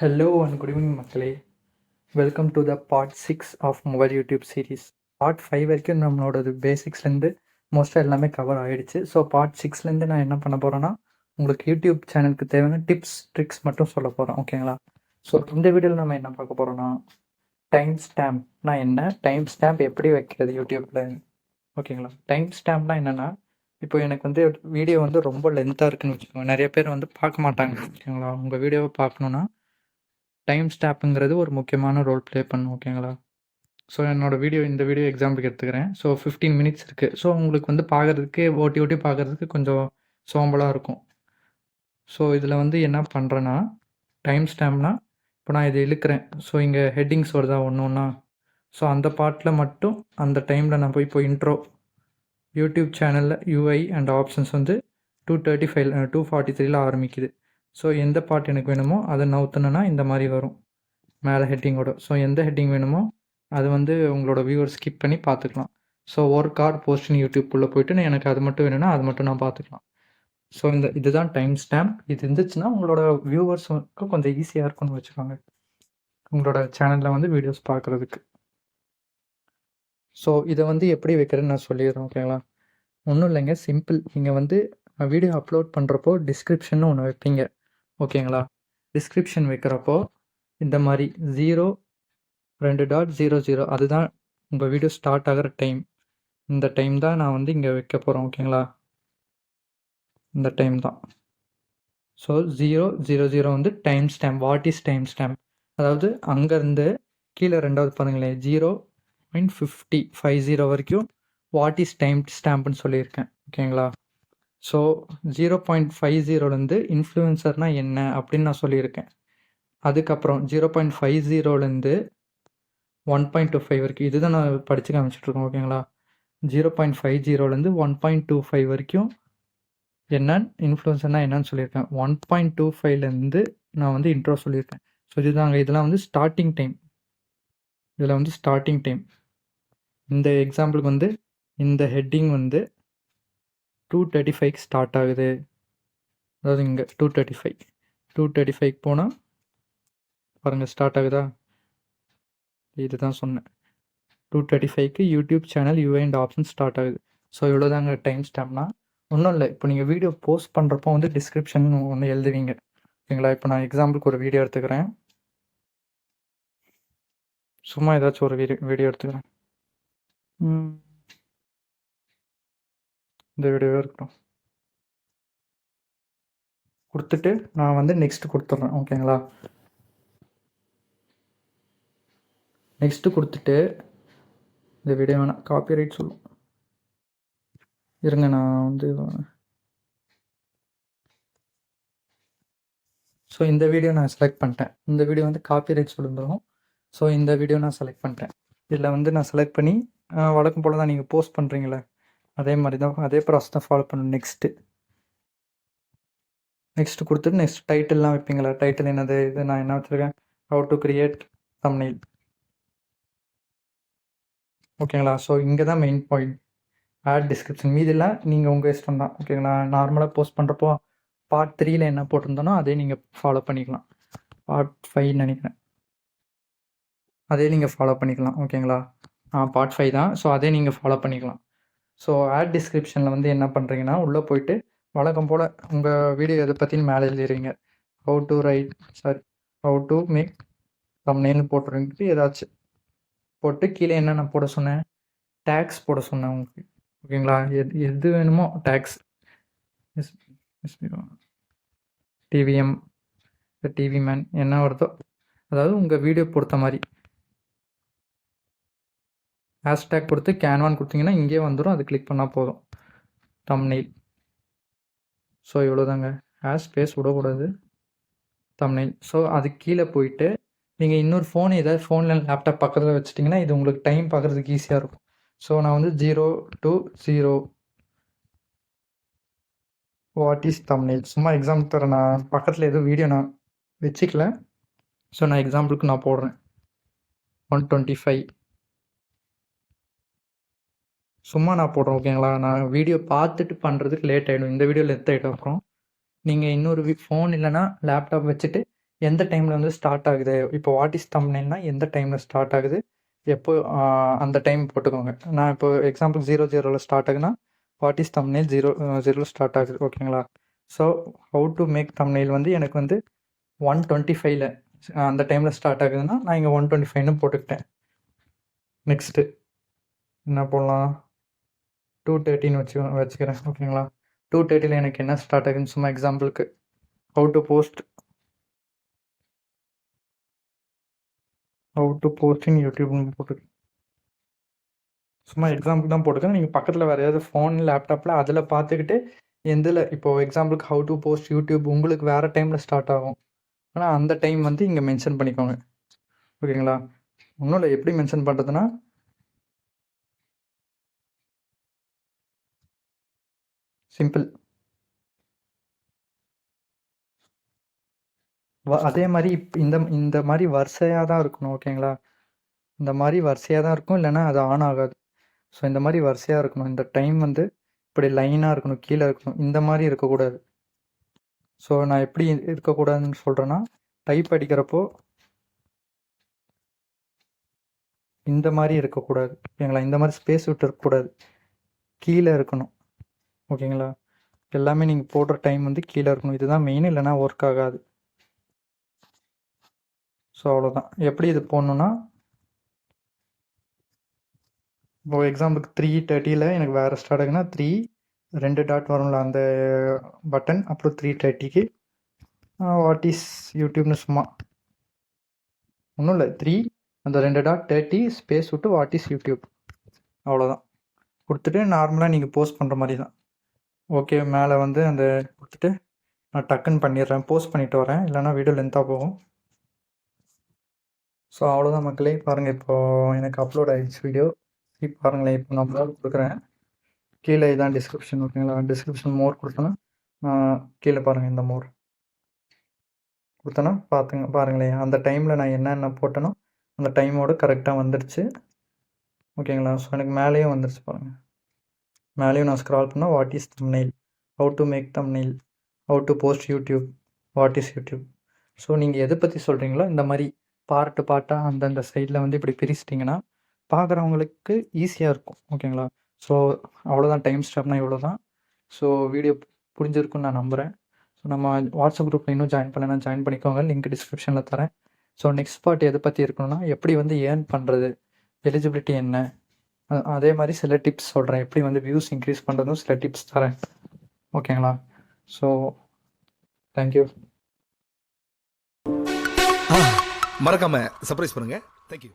Hello and good evening மக்களே. Welcome to the part 6 of mobile YouTube series. Part 5 வரைக்கும் நம்மளோடது பேசிக்ஸ்லேருந்து மோஸ்ட்டாக எல்லாமே cover ஆகிடுச்சு. ஸோ பார்ட் 6லேருந்து நான் என்ன பண்ண போகிறேன்னா, உங்களுக்கு யூடியூப் சேனலுக்கு தேவையான டிப்ஸ் ட்ரிக்ஸ் மட்டும் சொல்ல போகிறேன். ஓகேங்களா? ஸோ இந்த வீடியோவில் நம்ம என்ன பார்க்க போகிறோன்னா, டைம் ஸ்டாம்ப்னா என்ன, டைம் ஸ்டாம்ப் எப்படி வைக்கிறது யூடியூப்பில். ஓகேங்களா? டைம் ஸ்டாம்ப்னா என்னென்னா, இப்போ எனக்கு வந்து வீடியோ வந்து ரொம்ப லென்த்தாக இருக்குன்னு வச்சுக்கோங்க. நிறைய பேர் வந்து பார்க்க மாட்டாங்க. ஓகேங்களா? உங்கள் வீடியோவை பார்க்கணுன்னா டைம் ஸ்டாப்புங்கிறது ஒரு முக்கியமான ரோல் ப்ளே பண்ணும். ஓகேங்களா? ஸோ இந்த வீடியோ எக்ஸாம்பிளுக்கு எடுத்துக்கிறேன். ஸோ 15 மினிட்ஸ் இருக்குது. ஸோ உங்களுக்கு வந்து பார்க்குறதுக்கு ஓட்டி ஓட்டி பார்க்குறதுக்கு கொஞ்சம் சோம்பலாக இருக்கும். ஸோ இதில் வந்து என்ன பண்ணுறேன்னா, டைம் ஸ்டாம்ப்னா இப்போ நான் இதை இழுக்கிறேன். ஸோ இங்கே ஹெட்டிங்ஸ் வருதா ஒன்று ஒன்றா. ஸோ அந்த பார்ட்டில் மட்டும் அந்த டைமில் நான் போய் இப்போ இன்ட்ரோ யூடியூப் சேனலில் யூஐ அண்ட் ஆப்ஷன்ஸ் வந்து 235 243 ஆரம்பிக்குது. ஸோ எந்த பார்ட் எனக்கு வேணுமோ அதை நவுத்துனேன்னா இந்த மாதிரி வரும் மேலே ஹெட்டிங்கோட. ஸோ எந்த ஹெட்டிங் வேணுமோ அது வந்து உங்களோட வியூவர் ஸ்கிப் பண்ணி பார்த்துக்கலாம். ஸோ ஒரு கார்டு போஸ்ட்னு யூடியூப்புள்ளே போயிட்டு எனக்கு அது மட்டும் வேணும்னா அது மட்டும் நான் பார்த்துக்கலாம். ஸோ இதுதான் டைம் ஸ்டாம்ப். இது இருந்துச்சுன்னா உங்களோட வியூவர்ஸுக்கு கொஞ்சம் ஈஸியாக இருக்கும்னு வச்சுக்கோங்க, உங்களோட சேனலில் வந்து வீடியோஸ் பார்க்குறதுக்கு. ஸோ இதை வந்து எப்படி வைக்கிறேன்னு நான் சொல்லிடுறேன். ஓகேங்களா? ஒன்றும் இல்லைங்க, சிம்பிள். நீங்கள் வந்து வீடியோ அப்லோட் பண்ணுறப்போ டிஸ்கிரிப்ஷன் ஒன்று வைப்பீங்க. ஓகேங்களா? டிஸ்கிரிப்ஷன் வைக்கிறப்போ இந்த மாதிரி 0.00 அதுதான் உங்கள் வீடியோ ஸ்டார்ட் ஆகிற டைம். இந்த டைம் தான் நான் வந்து இங்கே வைக்க போகிறோம். ஓகேங்களா? இந்த டைம் தான். ஸோ 0.00 வந்து time stamp. What is time stamp? அதாவது அங்கேருந்து கீழே ரெண்டாவது பாருங்களேன், 0.50 வரைக்கும் வாட் இஸ் டைம் ஸ்டாம்ப்னு சொல்லியிருக்கேன். ஓகேங்களா? ஸோ 0.50லேருந்து இன்ஃப்ளூயன்சர்னால் என்ன அப்படின்னு நான் சொல்லியிருக்கேன். அதுக்கப்புறம் 0.50லேருந்து 1.25 வரைக்கும் இதுதான் நான் படித்து காமிச்சிட்ருக்கேன். ஓகேங்களா? 0.50லேருந்து 1.25 வரைக்கும் என்ன இன்ஃப்ளூயன்சர்னால் என்னன்னு சொல்லியிருக்கேன். 1.25லேருந்து நான் வந்து இன்ட்ரோ சொல்லியிருக்கேன். ஸோ இதெல்லாம் வந்து ஸ்டார்டிங் டைம். இதில் வந்து ஸ்டார்டிங் டைம். இந்த எக்ஸாம்பிளுக்கு வந்து இந்த ஹெட்டிங் வந்து 235 ஸ்டார்ட் ஆகுது. அதாவது இங்கே 235 போனால் பாருங்கள் ஸ்டார்ட் ஆகுதா. இதுதான் சொன்னேன், 235க்கு YouTube channel UI and option start ஆகுது. ஸோ இவ்வளோதாங்க டைம் ஸ்டாம்ப்னா. ஒன்றும் இல்லை, இப்போ நீங்கள் வீடியோ போஸ்ட் பண்ணுறப்போ வந்து டிஸ்கிரிப்ஷன் ஒன்று எழுதுவீங்க. ஓகேங்களா? இப்போ நான் எக்ஸாம்பிளுக்கு ஒரு வீடியோ எடுத்துக்கிறேன். சும்மா ஏதாச்சும் ஒரு வீடியோ எடுத்துக்கிறேன். இந்த வீடியோவே இருக்கட்டும். கொடுத்துட்டு நான் வந்து நெக்ஸ்ட் கொடுத்துட்றேன். ஓகேங்களா? நெக்ஸ்ட்டு கொடுத்துட்டு இந்த வீடியோ வேணாம், காப்பிரைட் சொல்லும். இருங்க, நான் வந்து ஸோ இந்த வீடியோ நான் செலக்ட் பண்ணிட்டேன். இந்த வீடியோ வந்து காப்பிரைட் சொல்லிருந்தோம். ஸோ இந்த வீடியோ நான் செலக்ட் பண்ணிட்டேன். இதில் வந்து நான் செலக்ட் பண்ணி வழக்கம் போல் தான் நீங்கள் போஸ்ட் பண்ணுறீங்களே அதே மாதிரி தான், அதே ப்ராசஸ் தான் ஃபாலோ பண்ணணும். நெக்ஸ்ட்டு கொடுத்துட்டு நெக்ஸ்ட் டைட்டில்லாம் வைப்பீங்களா. டைட்டில் என்னது, இது நான் என்ன வச்சுருக்கேன், ஹவு டு கிரியேட் தம்ப்நெயில். ஓகேங்களா? ஸோ இங்கே தான் மெயின் பாயிண்ட். ஆட் டிஸ்கிரிப்ஷன் மீதெல்லாம் நீங்கள் உங்கள் இஷ்டம் தான். ஓகேங்களா? நார்மலாக போஸ்ட் பண்ணுறப்போ பார்ட் 3ல் என்ன போட்டிருந்தோனோ அதே நீங்கள் ஃபாலோ பண்ணிக்கலாம். பார்ட் 5 நினைக்கிறேன், அதே நீங்கள் ஃபாலோ பண்ணிக்கலாம். ஓகேங்களா? பார்ட் 5 தான். ஸோ அதே நீங்கள் ஃபாலோ பண்ணிக்கலாம். ஸோ ஆட் டிஸ்கிரிப்ஷனில் வந்து என்ன பண்ணுறீங்கன்னா, உள்ளே போயிட்டு வழக்கம் போல் உங்கள் வீடியோ எதை பற்றின்னு மேலே எழுதிடுவீங்க. ஹவு டு மேக் தம்ப்நெயில்னு போட்டுருந்துட்டு ஏதாச்சும் போட்டு கீழே என்ன நான் போட சொன்னேன், டேக்ஸ் போட சொன்னேன் உங்களுக்கு. ஓகேங்களா? எது வேணுமோ டேக்ஸ், டிவிஎம், டிவி மேன், என்ன வருதோ, அதாவது உங்கள் வீடியோ பொறுத்த மாதிரி ஹேஷ்டேக் கொடுத்து கேன்வான் கொடுத்தீங்கன்னா இங்கே வந்துடும். அது கிளிக் பண்ணால் போதும், தம்ப்நெயில். ஸோ இவ்வளோதாங்க. ஸ்பேஸ் விடக்கூடாது, தம்ப்நெயில். ஸோ அது கீழே போயிட்டு நீங்கள் இன்னொரு ஏதாவது ஃபோனில் லேப்டாப் பக்கத்தில் வச்சுட்டிங்கன்னா இது உங்களுக்கு டைம் பார்க்குறதுக்கு ஈஸியாக இருக்கும். ஸோ நான் வந்து 0 to 0 வாட் இஸ் தம்ப்நெயில் சும்மா எக்ஸாம்பிள் தரேன். நான் பக்கத்தில் எதுவும் வீடியோ நான் வச்சுக்கல. ஸோ நான் எக்ஸாம்பிளுக்கு நான் போடுறேன் 125 சும்மா நான் போடுறேன். ஓகேங்களா? நான் வீடியோ பார்த்துட்டு பண்ணுறதுக்கு லேட் ஆகிடும். இந்த வீடியோ லென்த் ஆகிடும். அப்புறம் நீங்கள் இன்னொரு ஃபோன் இல்லைனா லேப்டாப் வச்சுட்டு எந்த டைமில் வந்து ஸ்டார்ட் ஆகுது. இப்போ வாட் இஸ் தம்ப்நெயில்னா எந்த டைமில் ஸ்டார்ட் ஆகுது, எப்போ அந்த டைம் போட்டுக்கோங்க. நான் இப்போ எக்ஸாம்பிள் 00ல் ஸ்டார்ட் ஆகுதுன்னா வாட் இஸ் தம்ப்நெயில் 00ல் ஸ்டார்ட் ஆகுது. ஓகேங்களா? So how to make thumbnail வந்து எனக்கு வந்து 125ல் அந்த டைமில் ஸ்டார்ட் ஆகுதுன்னா நான் இங்கே 125ன்னு போட்டுக்கிட்டேன். நெக்ஸ்ட்டு என்ன போடலாம், 230ன்னு வச்சுக்கிறேன். ஓகேங்களா? 230ல் எனக்கு என்ன ஸ்டார்ட் ஆகுதுன்னு சும்மா எக்ஸாம்பிளுக்கு ஹவு டு போஸ்ட் இன் யூடியூப்னு போட்டுருக்கேன். சும்மா எக்ஸாம்பிள் தான் போட்டுக்கேன். நீங்கள் பக்கத்தில் வேறு ஏதாவது ஃபோன் லேப்டாப்பில் அதில் பார்த்துக்கிட்டு எந்தில் இப்போது எக்ஸாம்பிளுக்கு ஹவு டு போஸ்ட் யூடியூப் உங்களுக்கு வேறு டைமில் ஸ்டார்ட் ஆகும். ஆனால் அந்த டைம் வந்து இங்கே மென்ஷன் பண்ணிக்கோங்க. ஓகேங்களா? ஒன்றும் இல்லை, எப்படி மென்ஷன் பண்ணுறதுன்னா சிம்பிள். அதே மாதிரி இந்த மாதிரி வரிசையாக தான் இருக்கணும். ஓகேங்களா? இந்த மாதிரி வரிசையாக தான் இருக்கும், இல்லைன்னா அது ஆன் ஆகாது. ஸோ இந்த மாதிரி வரிசையாக இருக்கணும். இந்த டைம் வந்து இப்படி லைனாக இருக்கணும், கீழே இருக்கணும், இந்த மாதிரி இருக்கக்கூடாது. ஸோ நான் எப்படி இருக்கக்கூடாதுன்னு சொல்கிறேன்னா, டைப் அடிக்கிறப்போ இந்த மாதிரி இருக்கக்கூடாது. ஓகேங்களா? இந்த மாதிரி ஸ்பேஸ் விட்டு இருக்கக்கூடாது, கீழே இருக்கணும். ஓகேங்களா? எல்லாமே நீங்கள் போடுற டைம் வந்து கீழே இருக்கணும். இதுதான் மெயின், இல்லைனா ஒர்க் ஆகாது. ஸோ அவ்வளோதான். எப்படி இது போடணுன்னா, இப்போ எக்ஸாம்பிளுக்கு 330ல் எனக்கு வேறு ஸ்டார்ட் ஆகுதுன்னா 2 டாட் வரும்ல அந்த பட்டன், அப்புறம் 330க்கு வாட் இஸ் யூடியூப்னு சும்மா ஒன்றும் இல்லை, அந்த 2 டாட் 30 ஸ்பேஸ் விட்டு வாட் இஸ் யூடியூப், அவ்வளோதான். கொடுத்துட்டு நார்மலாக நீங்கள் போஸ்ட் பண்ணுற மாதிரி தான். ஓகே, மேலே வந்து அந்த கொடுத்துட்டு நான் டக்குன்னு பண்ணிடுறேன், போஸ்ட் பண்ணிவிட்டு வரேன், இல்லைனா வீடியோ லென்த்தாக போகும். ஸோ அவ்வளோதான் மக்களே. பாருங்கள், இப்போது எனக்கு அப்லோட் ஆகிடுச்சு வீடியோ. பாருங்களேன், இப்போ நான் மோர் கொடுக்குறேன். கீழே இதான் டிஸ்கிரிப்ஷன். ஓகேங்களா? டிஸ்கிரிப்ஷன் மோர் கொடுத்தோன்னா கீழே பாருங்கள், இந்த மோர் கொடுத்தோன்னா பாருங்களேன், அந்த டைமில் நான் என்னென்ன போட்டேனோ அந்த டைமோடு கரெக்டாக வந்துடுச்சு. ஓகேங்களா? ஸோ எனக்கு மேலேயும் வந்துடுச்சு பாருங்கள். மேலேயும் நான் ஸ்க்ரால் பண்ணால் what is thumbnail, how to make thumbnail, how to post YouTube, what is YouTube. So நீங்கள் எதை பற்றி சொல்கிறீங்களோ இந்த மாதிரி பார்ட்டாக அந்தந்த சைடில் வந்து இப்படி பிரிச்சிட்டிங்கன்னா பார்க்குறவங்களுக்கு ஈஸியாக இருக்கும். ஓகேங்களா? ஸோ அவ்வளோதான். டைம் ஸ்டாப்னா இவ்வளோ தான். ஸோ வீடியோ புரிஞ்சிருக்குன்னு நான் நம்புகிறேன். ஸோ நம்ம வாட்ஸ்அப் குரூப்பில் இன்னும் ஜாயின் பண்ணலைன்னா ஜாயின் பண்ணிக்கோங்க, லிங்க் டிஸ்கிரிப்ஷனில் தரேன். ஸோ நெக்ஸ்ட் பார்ட் எதை பற்றி இருக்கணும்னா, எப்படி வந்து ஏர்ன் பண்ணுறது, எலிஜிபிலிட்டி என்ன, அதே மாதிரி சில டிப்ஸ் சொல்கிறேன். எப்படி வந்து வியூஸ் இன்க்ரீஸ் பண்ணுறதும் சில டிப்ஸ் தரேன். ஓகேங்களா? So thank you. மறக்காம சர்ப்ரைஸ் பண்ணுங்க. தேங்க்யூ.